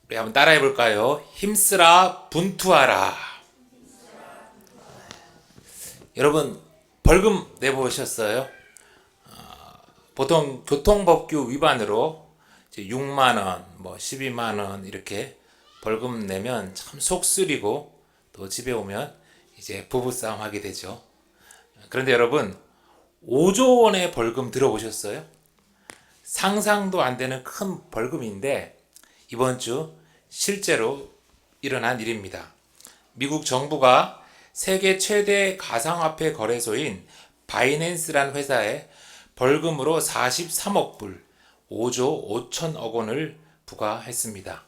우리 한번 따라해 볼까요? 힘쓰라 분투하라. 여러분 벌금 내보셨어요? 보통 교통법규 위반으로 이제 6만 원, 뭐 12만 원 이렇게 벌금 내면 참 속쓰리고 또 집에 오면 이제 부부싸움 하게 되죠. 그런데 여러분 5조 원의 벌금 들어보셨어요? 상상도 안 되는 큰 벌금인데 이번 주 실제로 일어난 일입니다. 미국 정부가 세계 최대 가상화폐 거래소인 바이낸스란 회사에 벌금으로 43억 불, 5조 5천억 원을 부과했습니다.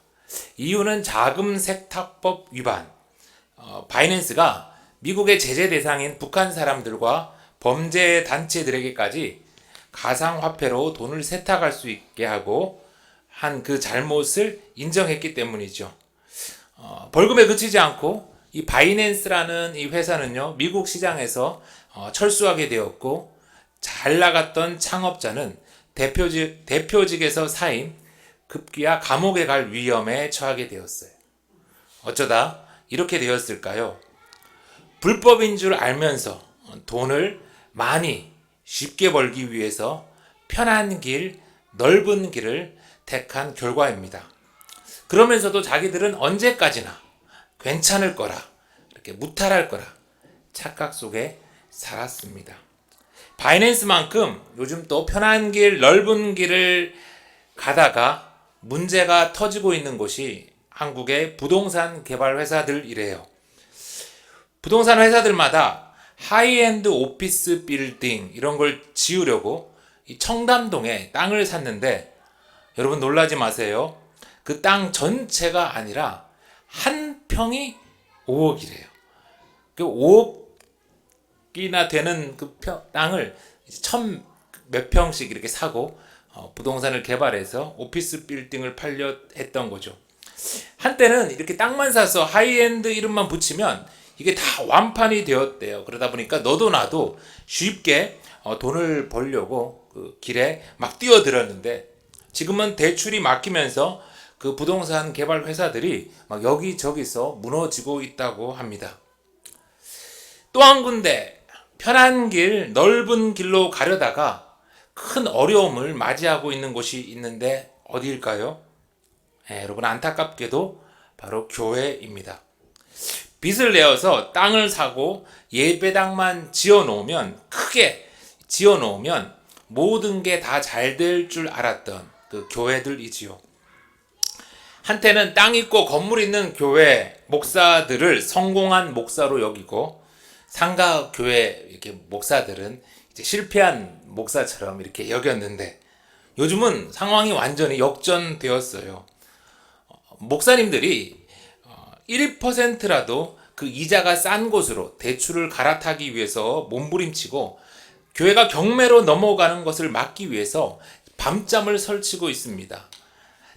이유는 자금 세탁법 위반. 바이낸스가 미국의 제재 대상인 북한 사람들과 범죄 단체들에게까지 가상화폐로 돈을 세탁할 수 있게 하고 한 그 잘못을 인정했기 때문이죠. 벌금에 그치지 않고 이 바이낸스라는 이 회사는요, 미국 시장에서 철수하게 되었고, 잘 나갔던 창업자는 대표직에서 사임, 급기야 감옥에 갈 위험에 처하게 되었어요. 어쩌다 이렇게 되었을까요? 불법인 줄 알면서 돈을 많이 쉽게 벌기 위해서 편한 길, 넓은 길을 택한 결과입니다. 그러면서도 자기들은 언제까지나 괜찮을 거라, 이렇게 무탈할 거라 착각 속에 살았습니다. 바이낸스만큼 요즘 또 편한 길, 넓은 길을 가다가 문제가 터지고 있는 곳이 한국의 부동산 개발 회사들이래요. 부동산 회사들마다 하이엔드 오피스 빌딩 이런 걸 지으려고 이 청담동에 땅을 샀는데 여러분 놀라지 마세요. 그 땅 전체가 아니라 한 평이 5억이래요. 그 5억이나 되는 그 땅을 천 몇 평씩 이렇게 사고 부동산을 개발해서 오피스 빌딩을 팔려 했던 거죠. 한때는 이렇게 땅만 사서 하이엔드 이름만 붙이면 이게 다 완판이 되었대요. 그러다 보니까 너도 나도 쉽게 돈을 벌려고 그 길에 막 뛰어들었는데 지금은 대출이 막히면서 그 부동산 개발 회사들이 막 여기저기서 무너지고 있다고 합니다. 또 한 군데 편한 길, 넓은 길로 가려다가 큰 어려움을 맞이하고 있는 곳이 있는데 어디일까요? 여러분 안타깝게도 바로 교회입니다. 빚을 내어서 땅을 사고 예배당만 지어놓으면 크게 지어놓으면 모든 게 다 잘 될 줄 알았던 그 교회들이지요. 한때는 땅 있고 건물 있는 교회 목사들을 성공한 목사로 여기고 상가 교회 이렇게 목사들은 이제 실패한 목사처럼 이렇게 여겼는데 요즘은 상황이 완전히 역전되었어요. 목사님들이 1%라도 그 이자가 싼 곳으로 대출을 갈아타기 위해서 몸부림치고 교회가 경매로 넘어가는 것을 막기 위해서 밤잠을 설치고 있습니다.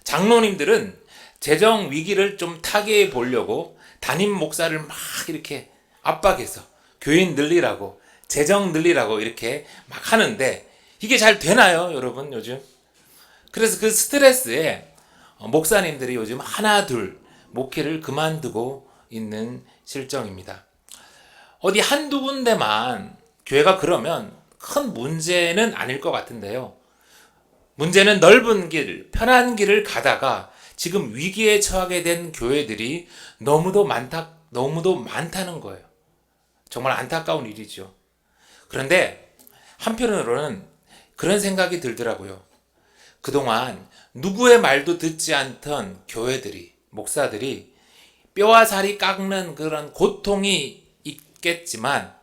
장로님들은 재정 위기를 좀 타개해 보려고 담임 목사를 막 이렇게 압박해서 교인 늘리라고 재정 늘리라고 이렇게 막 하는데 이게 잘 되나요, 여러분 요즘? 그래서 그 스트레스에 목사님들이 요즘 하나 둘 목회를 그만두고 있는 실정입니다. 어디 한두 군데만 교회가 그러면 큰 문제는 아닐 것 같은데요. 문제는 넓은 길, 편한 길을 가다가 지금 위기에 처하게 된 교회들이 너무도 많다는 거예요. 정말 안타까운 일이죠. 그런데 한편으로는 그런 생각이 들더라고요. 그동안 누구의 말도 듣지 않던 교회들이, 목사들이 뼈와 살이 깎는 그런 고통이 있겠지만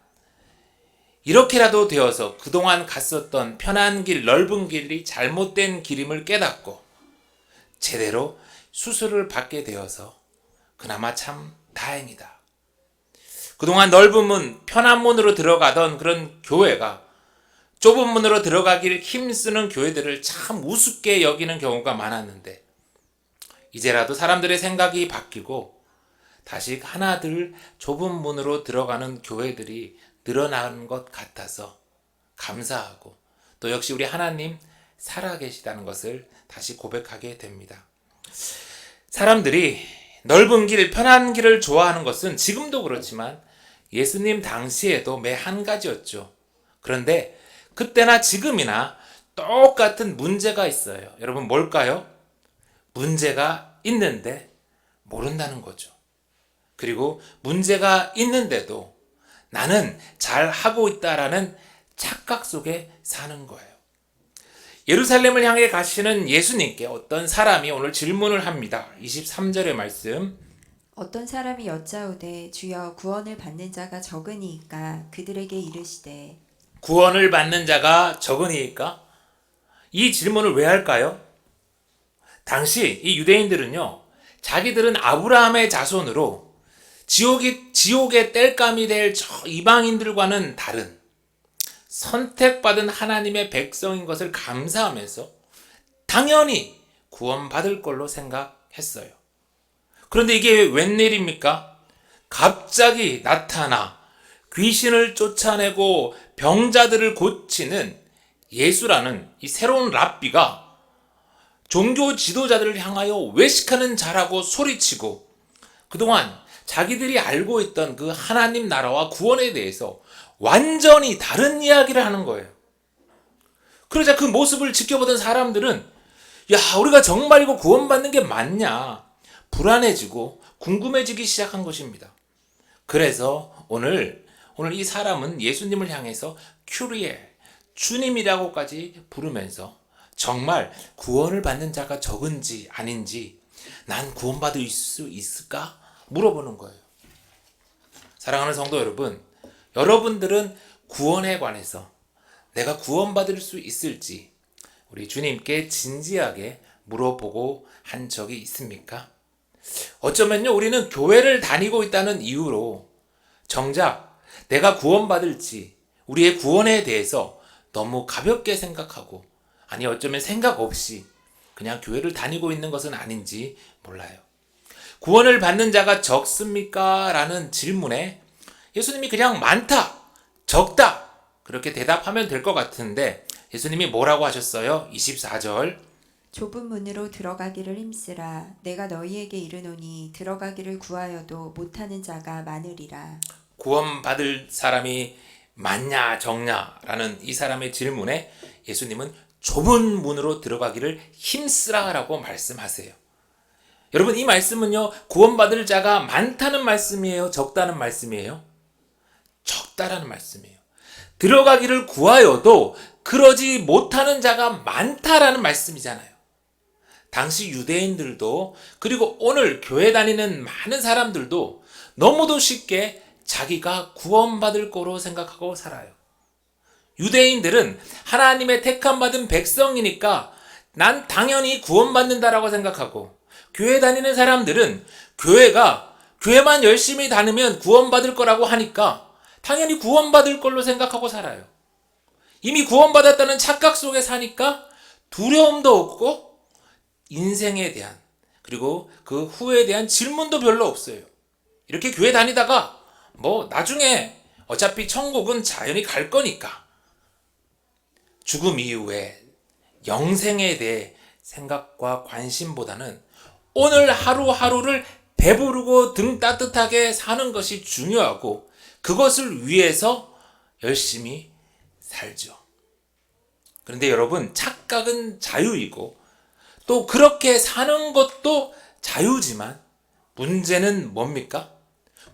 이렇게라도 되어서 그동안 갔었던 편한 길, 넓은 길이 잘못된 길임을 깨닫고 제대로 수술을 받게 되어서 그나마 참 다행이다. 그동안 넓은 문, 편한 문으로 들어가던 그런 교회가 좁은 문으로 들어가기를 힘쓰는 교회들을 참 우습게 여기는 경우가 많았는데 이제라도 사람들의 생각이 바뀌고 다시 하나둘 좁은 문으로 들어가는 교회들이 늘어나는 것 같아서 감사하고 또 역시 우리 하나님 살아계시다는 것을 다시 고백하게 됩니다. 사람들이 넓은 길, 편한 길을 좋아하는 것은 지금도 그렇지만 예수님 당시에도 매 한 가지였죠. 그런데 그때나 지금이나 똑같은 문제가 있어요. 여러분 뭘까요? 문제가 있는데 모른다는 거죠. 그리고 문제가 있는데도 나는 잘 하고 있다라는 착각 속에 사는 거예요. 예루살렘을 향해 가시는 예수님께 어떤 사람이 오늘 질문을 합니다. 23절의 말씀. 어떤 사람이 여짜오되 주여 구원을 받는 자가 적으니이까 그들에게 이르시되 구원을 받는 자가 적으니까? 이 질문을 왜 할까요? 당시 이 유대인들은요, 자기들은 아브라함의 자손으로 지옥의 땔감이 될 저 이방인들과는 다른 선택받은 하나님의 백성인 것을 감사하면서 당연히 구원받을 걸로 생각했어요. 그런데 이게 웬일입니까? 갑자기 나타나 귀신을 쫓아내고 병자들을 고치는 예수라는 이 새로운 랍비가 종교 지도자들을 향하여 외식하는 자라고 소리치고 그동안 자기들이 알고 있던 그 하나님 나라와 구원에 대해서 완전히 다른 이야기를 하는 거예요. 그러자 그 모습을 지켜보던 사람들은 야, 우리가 정말 이거 구원받는 게 맞냐? 불안해지고 궁금해지기 시작한 것입니다. 그래서 오늘 이 사람은 예수님을 향해서 큐리에, 주님이라고까지 부르면서 정말 구원을 받는 자가 적은지 아닌지 난 구원받을 수 있을까? 물어보는 거예요. 사랑하는 성도 여러분, 여러분들은 구원에 관해서 내가 구원받을 수 있을지 우리 주님께 진지하게 물어보고 한 적이 있습니까? 어쩌면요, 우리는 교회를 다니고 있다는 이유로 정작 내가 구원받을지 우리의 구원에 대해서 너무 가볍게 생각하고 아니 어쩌면 생각 없이 그냥 교회를 다니고 있는 것은 아닌지 몰라요. 구원을 받는 자가 적습니까? 라는 질문에 예수님이 그냥 많다, 적다 그렇게 대답하면 될 것 같은데 예수님이 뭐라고 하셨어요? 24절. 좁은 문으로 들어가기를 힘쓰라 내가 너희에게 이르노니 들어가기를 구하여도 못하는 자가 많으리라. 구원받을 사람이 많냐 적냐 라는 이 사람의 질문에 예수님은 좁은 문으로 들어가기를 힘쓰라 라고 말씀하세요. 여러분 이 말씀은요, 구원받을 자가 많다는 말씀이에요? 적다는 말씀이에요? 적다라는 말씀이에요. 들어가기를 구하여도 그러지 못하는 자가 많다라는 말씀이잖아요. 당시 유대인들도 그리고 오늘 교회 다니는 많은 사람들도 너무도 쉽게 자기가 구원받을 거로 생각하고 살아요. 유대인들은 하나님의 택함받은 백성이니까 난 당연히 구원받는다라고 생각하고 교회 다니는 사람들은 교회만 열심히 다니면 구원받을 거라고 하니까 당연히 구원받을 걸로 생각하고 살아요. 이미 구원받았다는 착각 속에 사니까 두려움도 없고 인생에 대한 그리고 그 후에 대한 질문도 별로 없어요. 이렇게 교회 다니다가 뭐 나중에 어차피 천국은 자연히 갈 거니까 죽음 이후에 영생에 대해 생각과 관심보다는 오늘 하루하루를 배부르고 등 따뜻하게 사는 것이 중요하고 그것을 위해서 열심히 살죠. 그런데 여러분, 착각은 자유이고 또 그렇게 사는 것도 자유지만 문제는 뭡니까?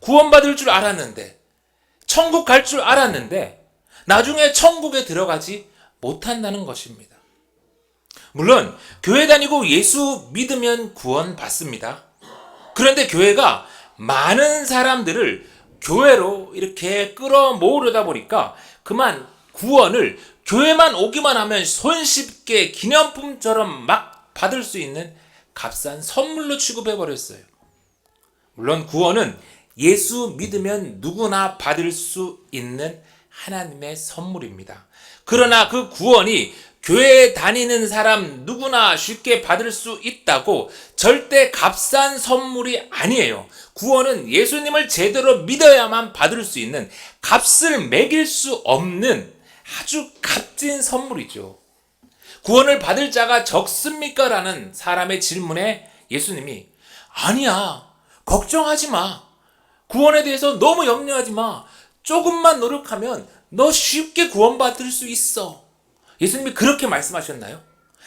구원받을 줄 알았는데 천국 갈 줄 알았는데 나중에 천국에 들어가지 못한다는 것입니다. 물론 교회 다니고 예수 믿으면 구원 받습니다. 그런데 교회가 많은 사람들을 교회로 이렇게 끌어모으려다 보니까 그만 구원을 교회만 오기만 하면 손쉽게 기념품처럼 막 받을 수 있는 값싼 선물로 취급해버렸어요. 물론 구원은 예수 믿으면 누구나 받을 수 있는 하나님의 선물입니다. 그러나 그 구원이 교회에 다니는 사람 누구나 쉽게 받을 수 있다고 절대 값싼 선물이 아니에요. 구원은 예수님을 제대로 믿어야만 받을 수 있는 값을 매길 수 없는 아주 값진 선물이죠. 구원을 받을 자가 적습니까? 라는 사람의 질문에 예수님이 아니야. 걱정하지 마. 구원에 대해서 너무 염려하지 마. 조금만 노력하면 너 쉽게 구원받을 수 있어. 예수님이 그렇게 말씀하셨나요?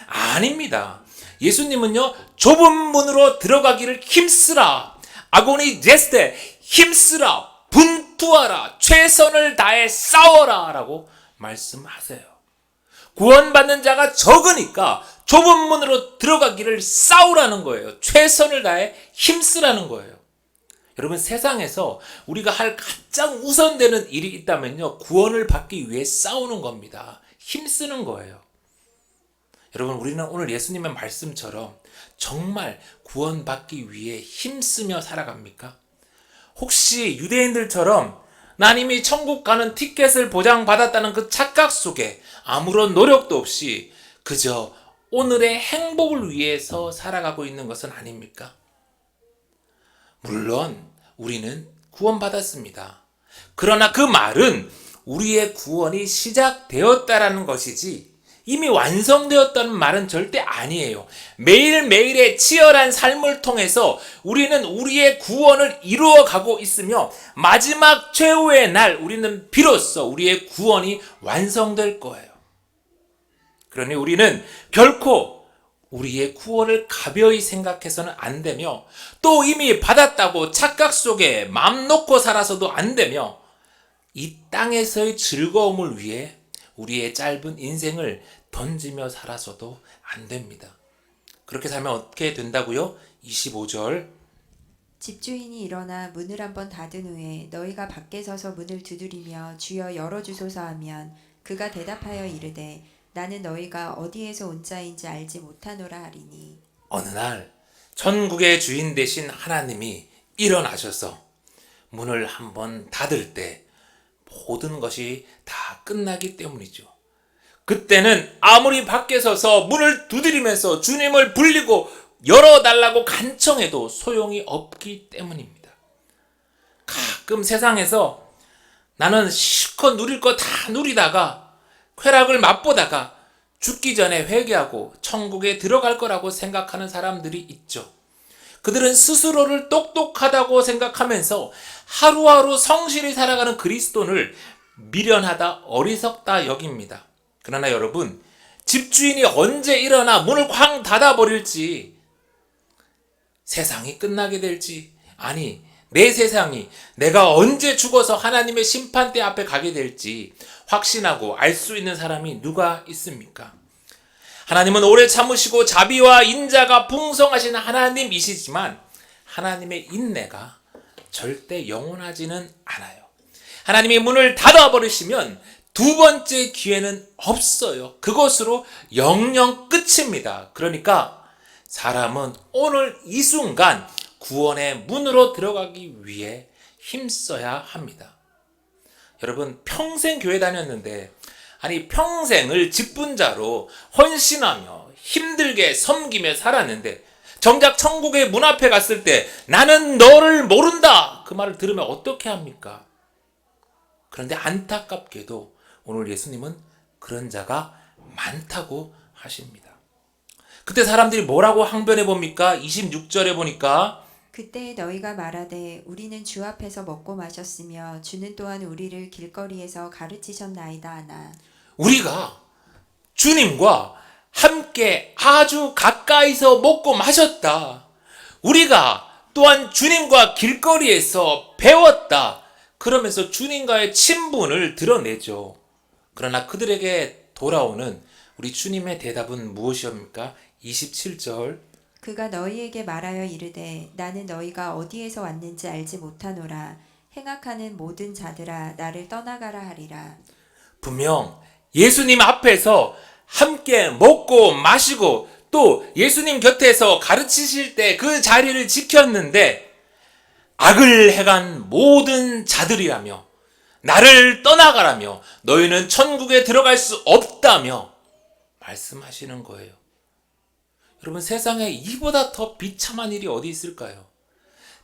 아닙니다. 예수님은요, 좁은 문으로 들어가기를 힘쓰라. 아고니 제스테, 힘쓰라. 분투하라. 최선을 다해 싸워라. 라고 말씀하세요. 구원받는 자가 적으니까 좁은 문으로 들어가기를 싸우라는 거예요. 최선을 다해 힘쓰라는 거예요. 여러분, 세상에서 우리가 할 가장 우선되는 일이 있다면요, 구원을 받기 위해 싸우는 겁니다. 힘쓰는 거예요. 여러분, 우리는 오늘 예수님의 말씀처럼 정말 구원받기 위해 힘쓰며 살아갑니까? 혹시 유대인들처럼 난 이미 천국 가는 티켓을 보장받았다는 그 착각 속에 아무런 노력도 없이 그저 오늘의 행복을 위해서 살아가고 있는 것은 아닙니까? 물론 우리는 구원받았습니다. 그러나 그 말은 우리의 구원이 시작되었다라는 것이지 이미 완성되었다는 말은 절대 아니에요. 매일매일의 치열한 삶을 통해서 우리는 우리의 구원을 이루어가고 있으며 마지막 최후의 날 우리는 비로소 우리의 구원이 완성될 거예요. 그러니 우리는 결코 우리의 구원을 가벼이 생각해서는 안 되며 또 이미 받았다고 착각 속에 맘 놓고 살아서도 안 되며 이 땅에서의 즐거움을 위해 우리의 짧은 인생을 던지며 살아서도 안 됩니다. 그렇게 살면 어떻게 된다고요? 25절. 집주인이 일어나 문을 한번 닫은 후에 너희가 밖에 서서 문을 두드리며 주여 열어주소서 하면 그가 대답하여 이르되 나는 너희가 어디에서 온 자인지 알지 못하노라 하리니. 어느 날 천국의 주인 되신 하나님이 일어나셔서 문을 한번 닫을 때 모든 것이 다 끝나기 때문이죠. 그때는 아무리 밖에 서서 문을 두드리면서 주님을 불리고 열어달라고 간청해도 소용이 없기 때문입니다. 가끔 세상에서 나는 실컷 누릴 거 다 누리다가 쾌락을 맛보다가 죽기 전에 회개하고 천국에 들어갈 거라고 생각하는 사람들이 있죠. 그들은 스스로를 똑똑하다고 생각하면서 하루하루 성실히 살아가는 그리스도인을 미련하다, 어리석다 여깁니다. 그러나 여러분, 집주인이 언제 일어나 문을 쾅 닫아버릴지, 세상이 끝나게 될지, 아니 내 세상이 내가 언제 죽어서 하나님의 심판대 앞에 가게 될지 확신하고 알 수 있는 사람이 누가 있습니까? 하나님은 오래 참으시고 자비와 인자가 풍성하신 하나님이시지만 하나님의 인내가 절대 영원하지는 않아요. 하나님이 문을 닫아버리시면 두 번째 기회는 없어요. 그것으로 영영 끝입니다. 그러니까 사람은 오늘 이 순간 구원의 문으로 들어가기 위해 힘써야 합니다. 여러분, 평생 교회 다녔는데 아니 평생을 직분자로 헌신하며 힘들게 섬기며 살았는데 정작 천국의 문 앞에 갔을 때 나는 너를 모른다 그 말을 들으면 어떻게 합니까? 그런데 안타깝게도 오늘 예수님은 그런 자가 많다고 하십니다. 그때 사람들이 뭐라고 항변해 봅니까? 26절에 보니까 그때 너희가 말하되 우리는 주 앞에서 먹고 마셨으며 주는 또한 우리를 길거리에서 가르치셨나이다 하나. 우리가 주님과 함께 아주 가까이서 먹고 마셨다. 우리가 또한 주님과 길거리에서 배웠다. 그러면서 주님과의 친분을 드러내죠. 그러나 그들에게 돌아오는 우리 주님의 대답은 무엇이옵니까? 27절. 그가 너희에게 말하여 이르되 나는 너희가 어디에서 왔는지 알지 못하노라. 행악하는 모든 자들아 나를 떠나가라 하리라. 분명 예수님 앞에서 함께 먹고 마시고 또 예수님 곁에서 가르치실 때 그 자리를 지켰는데 악을 행한 모든 자들이라며 나를 떠나가라며 너희는 천국에 들어갈 수 없다며 말씀하시는 거예요. 여러분, 세상에 이보다 더 비참한 일이 어디 있을까요?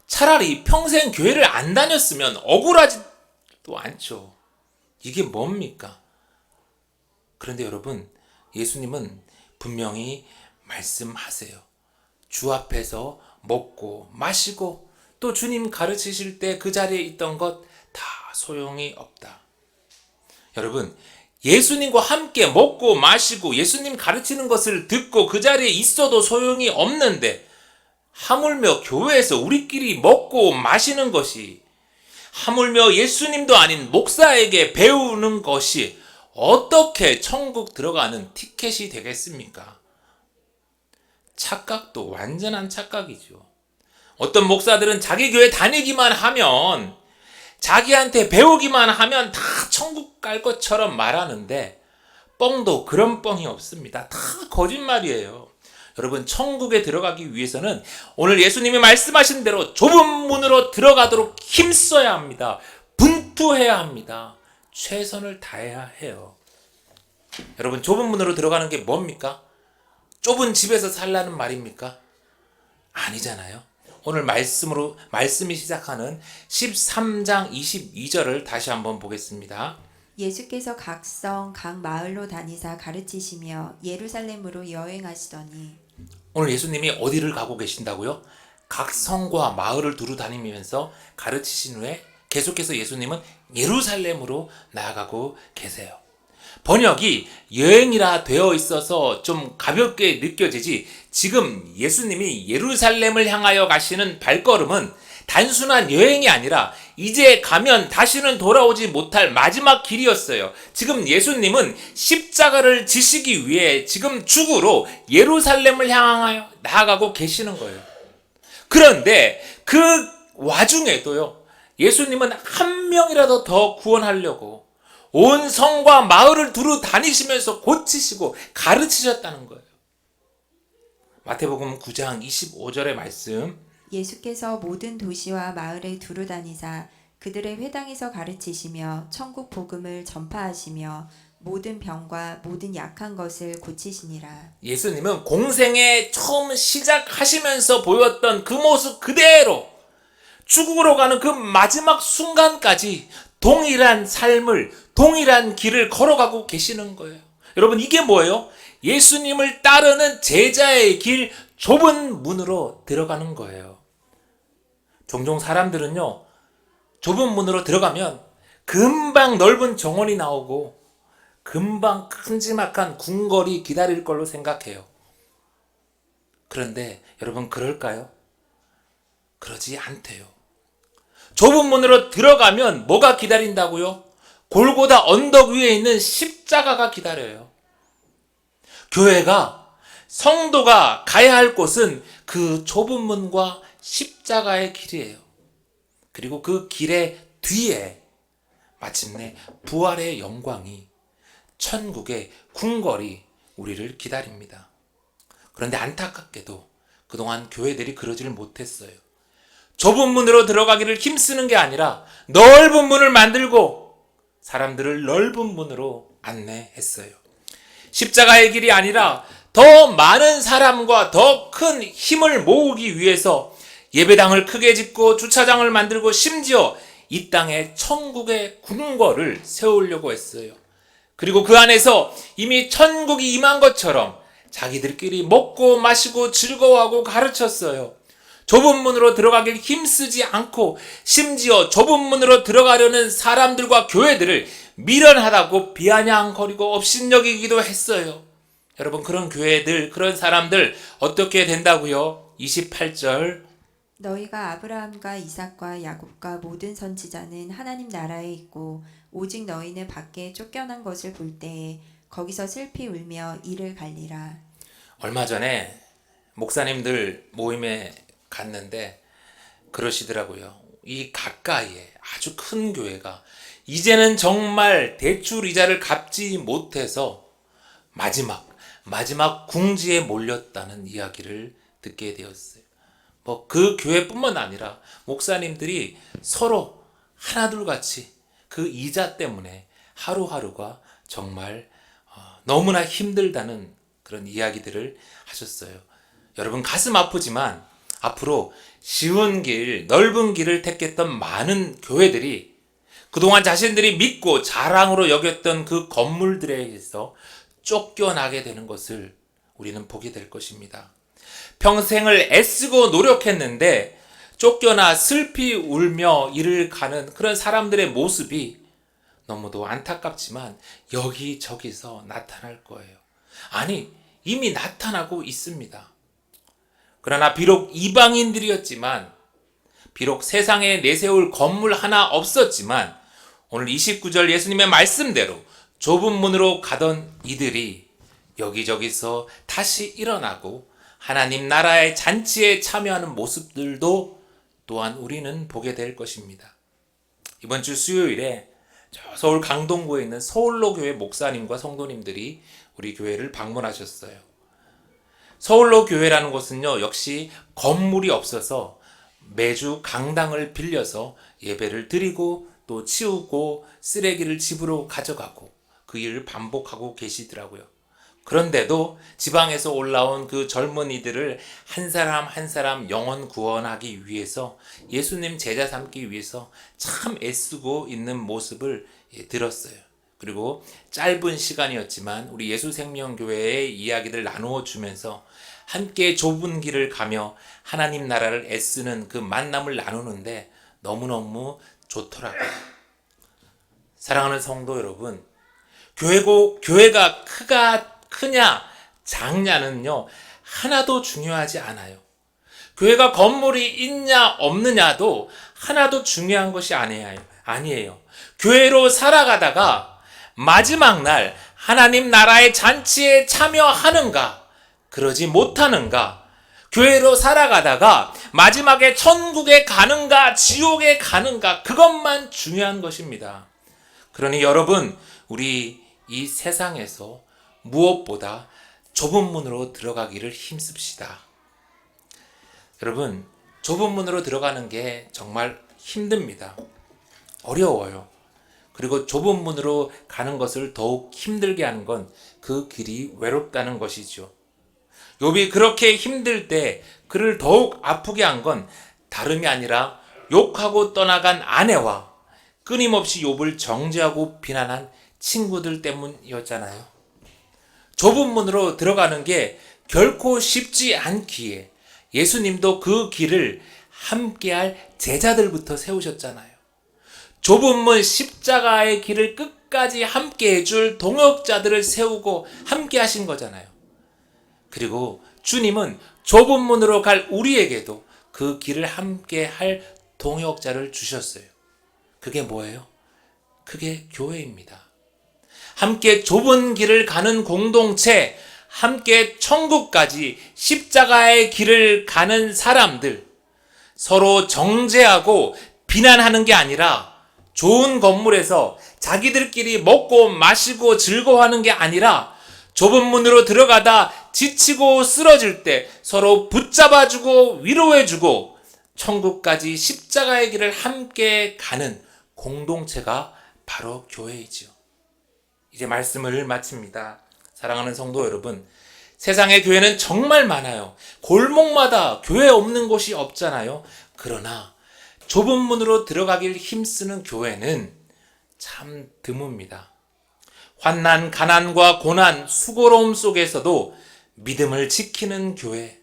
차라리 평생 교회를 안 다녔으면 억울하지도 않죠. 이게 뭡니까? 그런데 여러분, 예수님은 분명히 말씀하세요. 주 앞에서 먹고 마시고 또 주님 가르치실 때 그 자리에 있던 것 다 소용이 없다. 여러분, 예수님과 함께 먹고 마시고 예수님 가르치는 것을 듣고 그 자리에 있어도 소용이 없는데 하물며 교회에서 우리끼리 먹고 마시는 것이, 하물며 예수님도 아닌 목사에게 배우는 것이 어떻게 천국 들어가는 티켓이 되겠습니까? 착각도 완전한 착각이죠. 어떤 목사들은 자기 교회 다니기만 하면, 자기한테 배우기만 하면 다 천국 갈 것처럼 말하는데 뻥도 그런 뻥이 없습니다. 다 거짓말이에요. 여러분, 천국에 들어가기 위해서는 오늘 예수님이 말씀하신 대로 좁은 문으로 들어가도록 힘써야 합니다. 분투해야 합니다. 최선을 다해야 해요. 여러분, 좁은 문으로 들어가는 게 뭡니까? 좁은 집에서 살라는 말입니까? 아니잖아요. 오늘 말씀이 시작하는 13장 22절을 다시 한번 보겠습니다. 예수께서 각 성, 각 마을로 다니사 가르치시며 예루살렘으로 여행하시더니. 오늘 예수님이 어디를 가고 계신다고요? 각 성과 마을을 두루 다니면서 가르치신 후에 계속해서 예수님은 예루살렘으로 나아가고 계세요. 번역이 여행이라 되어 있어서 좀 가볍게 느껴지지, 지금 예수님이 예루살렘을 향하여 가시는 발걸음은 단순한 여행이 아니라 이제 가면 다시는 돌아오지 못할 마지막 길이었어요. 지금 예수님은 십자가를 지시기 위해 지금 죽으로 예루살렘을 향하여 나아가고 계시는 거예요. 그런데 그 와중에도요, 예수님은 한 명이라도 더 구원하려고 온 성과 마을을 두루 다니시면서 고치시고 가르치셨다는 거예요. 마태복음 9장 25절의 말씀. 예수께서 모든 도시와 마을에 두루 다니사 그들의 회당에서 가르치시며 천국 복음을 전파하시며 모든 병과 모든 약한 것을 고치시니라. 예수님은 공생에 처음 시작하시면서 보였던 그 모습 그대로 죽으러 가는 그 마지막 순간까지 동일한 삶을, 동일한 길을 걸어가고 계시는 거예요. 여러분, 이게 뭐예요? 예수님을 따르는 제자의 길, 좁은 문으로 들어가는 거예요. 종종 사람들은요, 좁은 문으로 들어가면 금방 넓은 정원이 나오고 금방 큼지막한 궁궐이 기다릴 걸로 생각해요. 그런데 여러분, 그럴까요? 그러지 않대요. 좁은 문으로 들어가면 뭐가 기다린다고요? 골고다 언덕 위에 있는 십자가가 기다려요. 교회가, 성도가 가야 할 곳은 그 좁은 문과 십자가의 길이에요. 그리고 그 길의 뒤에 마침내 부활의 영광이, 천국의 궁궐이 우리를 기다립니다. 그런데 안타깝게도 그동안 교회들이 그러지를 못했어요. 좁은 문으로 들어가기를 힘쓰는 게 아니라 넓은 문을 만들고 사람들을 넓은 문으로 안내했어요. 십자가의 길이 아니라 더 많은 사람과 더 큰 힘을 모으기 위해서 예배당을 크게 짓고 주차장을 만들고 심지어 이 땅에 천국의 궁궐을 세우려고 했어요. 그리고 그 안에서 이미 천국이 임한 것처럼 자기들끼리 먹고 마시고 즐거워하고 가르쳤어요. 좁은 문으로 들어가길 힘쓰지 않고 심지어 좁은 문으로 들어가려는 사람들과 교회들을 미련하다고 비아냥거리고 업신여기기도 했어요. 여러분, 그런 교회들, 그런 사람들 어떻게 된다고요? 28절. 너희가 아브라함과 이삭과 야곱과 모든 선지자는 하나님 나라에 있고 오직 너희는 밖에 쫓겨난 것을 볼 때에 거기서 슬피 울며 이를 갈리라. 얼마 전에 목사님들 모임에 갔는데 그러시더라고요. 이 가까이에 아주 큰 교회가 이제는 정말 대출 이자를 갚지 못해서 마지막 궁지에 몰렸다는 이야기를 듣게 되었어요. 그 교회뿐만 아니라 목사님들이 서로 하나둘 같이 그 이자 때문에 하루하루가 정말 너무나 힘들다는 그런 이야기들을 하셨어요. 여러분, 가슴 아프지만 앞으로 쉬운 길, 넓은 길을 택했던 많은 교회들이 그동안 자신들이 믿고 자랑으로 여겼던 그 건물들에서 쫓겨나게 되는 것을 우리는 보게 될 것입니다. 평생을 애쓰고 노력했는데 쫓겨나 슬피 울며 일을 가는 그런 사람들의 모습이 너무도 안타깝지만 여기저기서 나타날 거예요. 아니, 이미 나타나고 있습니다. 그러나 비록 이방인들이었지만, 비록 세상에 내세울 건물 하나 없었지만, 오늘 29절 예수님의 말씀대로 좁은 문으로 가던 이들이 여기저기서 다시 일어나고 하나님 나라의 잔치에 참여하는 모습들도 또한 우리는 보게 될 것입니다. 이번 주 수요일에 서울 강동구에 있는 서울로 교회 목사님과 성도님들이 우리 교회를 방문하셨어요. 서울로 교회라는 곳은요, 역시 건물이 없어서 매주 강당을 빌려서 예배를 드리고 또 치우고 쓰레기를 집으로 가져가고 그 일을 반복하고 계시더라고요. 그런데도 지방에서 올라온 그 젊은이들을 한 사람 한 사람 영혼 구원하기 위해서, 예수님 제자 삼기 위해서 참 애쓰고 있는 모습을 들었어요. 그리고 짧은 시간이었지만 우리 예수생명교회의 이야기를 나누어 주면서 함께 좁은 길을 가며 하나님 나라를 애쓰는 그 만남을 나누는데 너무너무 좋더라고요. 사랑하는 성도 여러분, 교회가 크냐 작냐는요 하나도 중요하지 않아요. 교회가 건물이 있냐 없느냐도 하나도 중요한 것이 아니에요. 교회로 살아가다가 마지막 날 하나님 나라의 잔치에 참여하는가, 그러지 못하는가, 교회로 살아가다가 마지막에 천국에 가는가 지옥에 가는가, 그것만 중요한 것입니다. 그러니 여러분, 우리 이 세상에서 무엇보다 좁은 문으로 들어가기를 힘씁시다. 여러분, 좁은 문으로 들어가는 게 정말 힘듭니다. 어려워요. 그리고 좁은 문으로 가는 것을 더욱 힘들게 하는 건 그 길이 외롭다는 것이죠. 욥이 그렇게 힘들 때 그를 더욱 아프게 한 건 다름이 아니라 욕하고 떠나간 아내와 끊임없이 욥을 정죄하고 비난한 친구들 때문이었잖아요. 좁은 문으로 들어가는 게 결코 쉽지 않기에 예수님도 그 길을 함께할 제자들부터 세우셨잖아요. 좁은 문 십자가의 길을 끝까지 함께 해줄 동역자들을 세우고 함께 하신 거잖아요. 그리고 주님은 좁은 문으로 갈 우리에게도 그 길을 함께 할 동역자를 주셨어요. 그게 뭐예요? 그게 교회입니다. 함께 좁은 길을 가는 공동체, 함께 천국까지 십자가의 길을 가는 사람들, 서로 정죄하고 비난하는 게 아니라, 좋은 건물에서 자기들끼리 먹고 마시고 즐거워하는 게 아니라, 좁은 문으로 들어가다 지치고 쓰러질 때 서로 붙잡아주고 위로해주고 천국까지 십자가의 길을 함께 가는 공동체가 바로 교회이지요. 이제 말씀을 마칩니다. 사랑하는 성도 여러분, 세상의 교회는 정말 많아요. 골목마다 교회 없는 곳이 없잖아요. 그러나 좁은 문으로 들어가길 힘쓰는 교회는 참 드뭅니다. 환난, 가난과 고난, 수고로움 속에서도 믿음을 지키는 교회,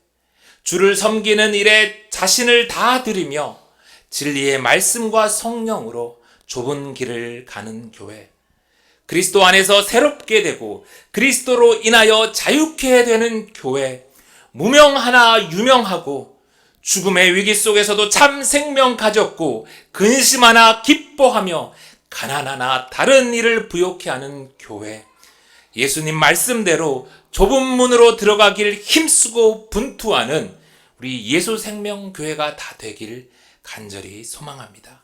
주를 섬기는 일에 자신을 다 드리며 진리의 말씀과 성령으로 좁은 길을 가는 교회, 그리스도 안에서 새롭게 되고 그리스도로 인하여 자유케 되는 교회, 무명하나 유명하고 죽음의 위기 속에서도 참 생명 가졌고 근심 하나 기뻐하며 가난 하나 다른 일을 부욕해 하는 교회, 예수님 말씀대로 좁은 문으로 들어가길 힘쓰고 분투하는 우리 예수생명교회가 다 되길 간절히 소망합니다.